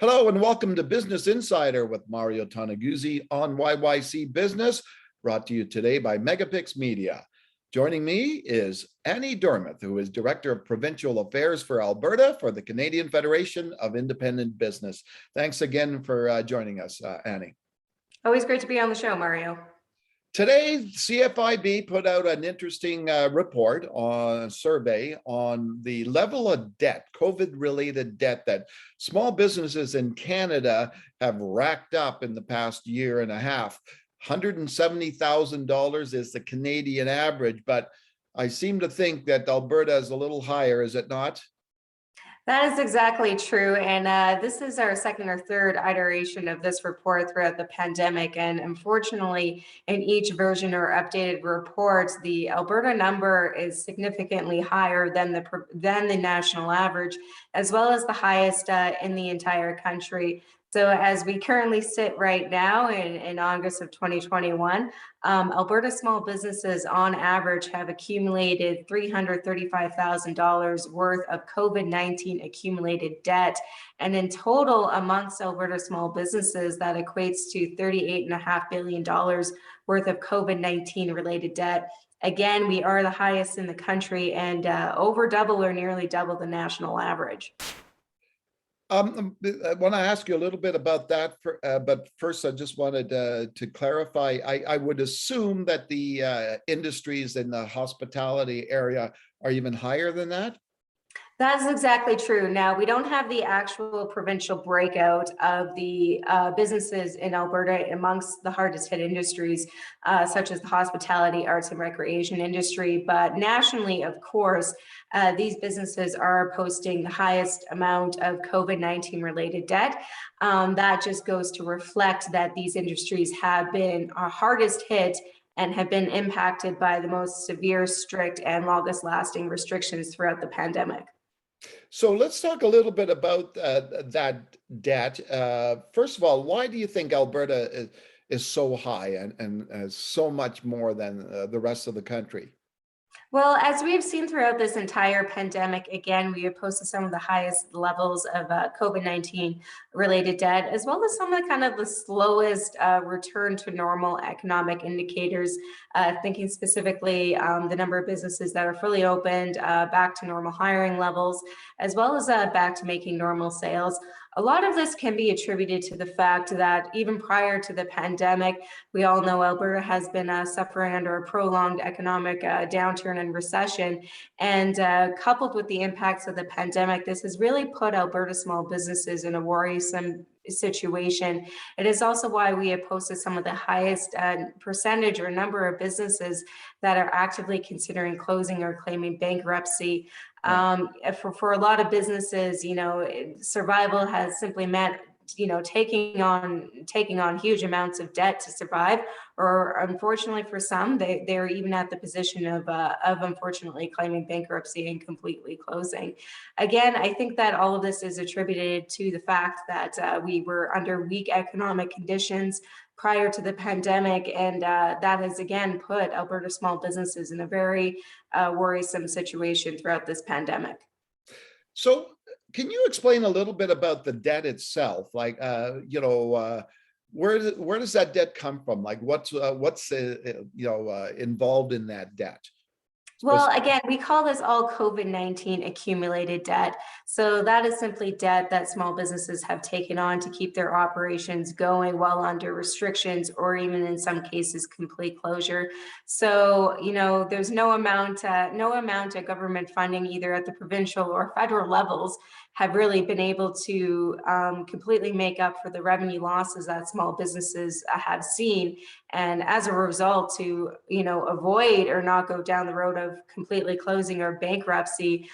Hello and welcome to Business Insider with Mario Toneguzzi on YYC Business, brought to you today by MegaPixx Media. Joining me is Annie Dormuth, who is Director of Provincial Affairs for Alberta for the Canadian Federation of Independent Business. Thanks again for joining us, Annie. Always great to be on the show, Mario. Today, CFIB put out an interesting report on a survey on the level of debt, COVID-related debt that small businesses in Canada have racked up in the past year and a half. $170,000 is the Canadian average, but I seem to think that Alberta is a little higher, is it not? That is exactly true. And this is our second or third iteration of this report throughout the pandemic. And unfortunately, in each version or updated report, the Alberta number is significantly higher than the national average, as well as the highest in the entire country. So as we currently sit right now in August of 2021, Alberta small businesses on average have accumulated $335,000 worth of COVID-19 accumulated debt. And in total, amongst Alberta small businesses, that equates to $38.5 billion worth of COVID-19 related debt. Again, we are the highest in the country and over double or nearly double the national average. I want to ask you a little bit about that, but first I just wanted to clarify. I would assume that the industries in the hospitality area are even higher than that? That's exactly true. Now, we don't have the actual provincial breakout of the businesses in Alberta amongst the hardest hit industries, such as the hospitality, arts, and recreation industry. But nationally, of course, these businesses are posting the highest amount of COVID-19 related debt. That just goes to reflect that these industries have been hardest hit and have been impacted by the most severe, strict, and longest lasting restrictions throughout the pandemic. So let's talk a little bit about that debt. First of all, why do you think Alberta is so high and so much more than the rest of the country? Well, as we've seen throughout this entire pandemic, again, we have posted some of the highest levels of COVID-19 related debt, as well as some of the slowest return to normal economic indicators, thinking specifically the number of businesses that are fully opened, back to normal hiring levels, as well as back to making normal sales. A lot of this can be attributed to the fact that even prior to the pandemic, we all know Alberta has been suffering under a prolonged economic downturn and recession. And coupled with the impacts of the pandemic, this has really put Alberta small businesses in a worrisome situation. It is also why we have posted some of the highest percentage or number of businesses that are actively considering closing or claiming bankruptcy. For a lot of businesses, survival has simply meant, taking on huge amounts of debt to survive, or unfortunately for some, they're even at the position of unfortunately claiming bankruptcy and completely closing. Again, I think that all of this is attributed to the fact that we were under weak economic conditions prior to the pandemic, and that has again put Alberta small businesses in a very worrisome situation throughout this pandemic. So can you explain a little bit about the debt itself? Like, where does that debt come from? Like, what's involved in that debt? Well, again, we call this all COVID-19 accumulated debt. So that is simply debt that small businesses have taken on to keep their operations going while under restrictions, or even in some cases, complete closure. So, there's no amount of government funding, either at the provincial or federal levels, have really been able to completely make up for the revenue losses that small businesses have seen. And as a result, to avoid or not go down the road of completely closing or bankruptcy,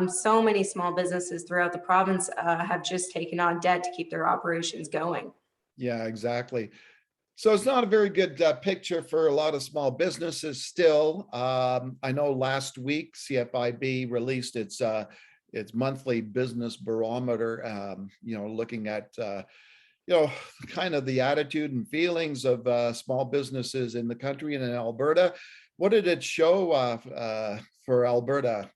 so many small businesses throughout the province have just taken on debt to keep their operations going. Yeah, exactly. So it's not a very good picture for a lot of small businesses still. I know last week CFIB released its monthly business barometer, looking at kind of the attitude and feelings of small businesses in the country and in Alberta. What did it show for Alberta?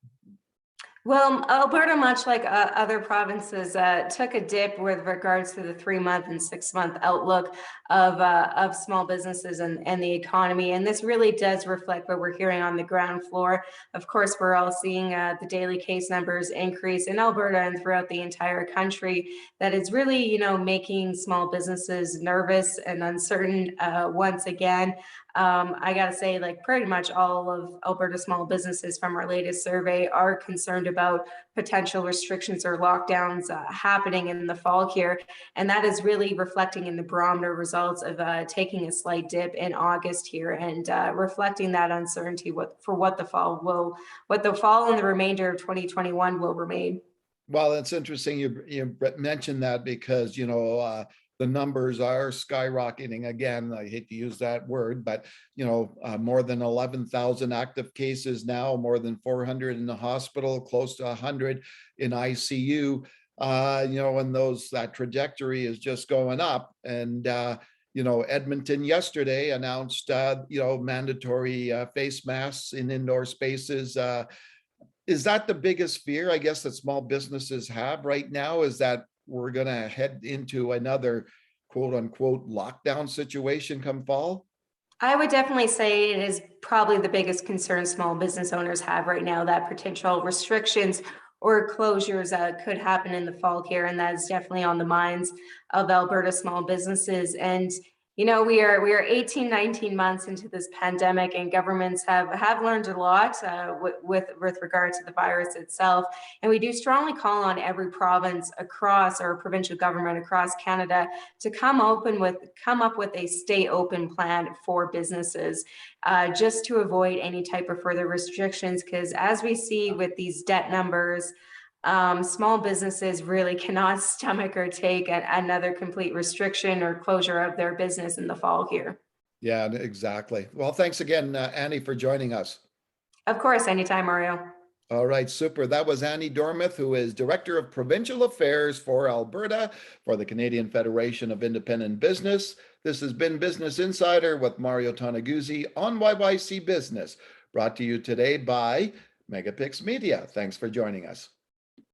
Well, Alberta, much like other provinces, took a dip with regards to the 3-month and 6-month outlook of small businesses and the economy. And this really does reflect what we're hearing on the ground floor. Of course, we're all seeing the daily case numbers increase in Alberta and throughout the entire country. That is really, making small businesses nervous and uncertain once again. I got to say, like pretty much all of Alberta small businesses from our latest survey are concerned about potential restrictions or lockdowns happening in the fall here. And that is really reflecting in the barometer results of taking a slight dip in August here and reflecting that uncertainty what the fall and the remainder of 2021 will remain. Well, it's interesting you mentioned that because, the numbers are skyrocketing again. I hate to use that word, but, more than 11,000 active cases now, more than 400 in the hospital, close to 100 in ICU, and that trajectory is just going up. And, Edmonton yesterday announced, mandatory face masks in indoor spaces. Is that the biggest fear, I guess, that small businesses have right now, is that we're going to head into another quote unquote lockdown situation come fall? I would definitely say it is probably the biggest concern small business owners have right now, that potential restrictions or closures could happen in the fall here. And that is definitely on the minds of Alberta small businesses. And, we are 18, 19 months into this pandemic, and governments have learned a lot with regard to the virus itself. And we do strongly call on every province across, or provincial government across Canada, to come up with a stay open plan for businesses, just to avoid any type of further restrictions. Because as we see with these debt numbers, small businesses really cannot stomach or take another complete restriction or closure of their business in the fall here. Yeah, exactly. Well, thanks again, Annie, for joining us. Of course, anytime, Mario. All right, super. That was Annie Dormuth, who is Director of Provincial Affairs for Alberta for the Canadian Federation of Independent Business. This has been Business Insider with Mario Toneguzzi on YYC Business, brought to you today by MegaPixx Media. Thanks for joining us.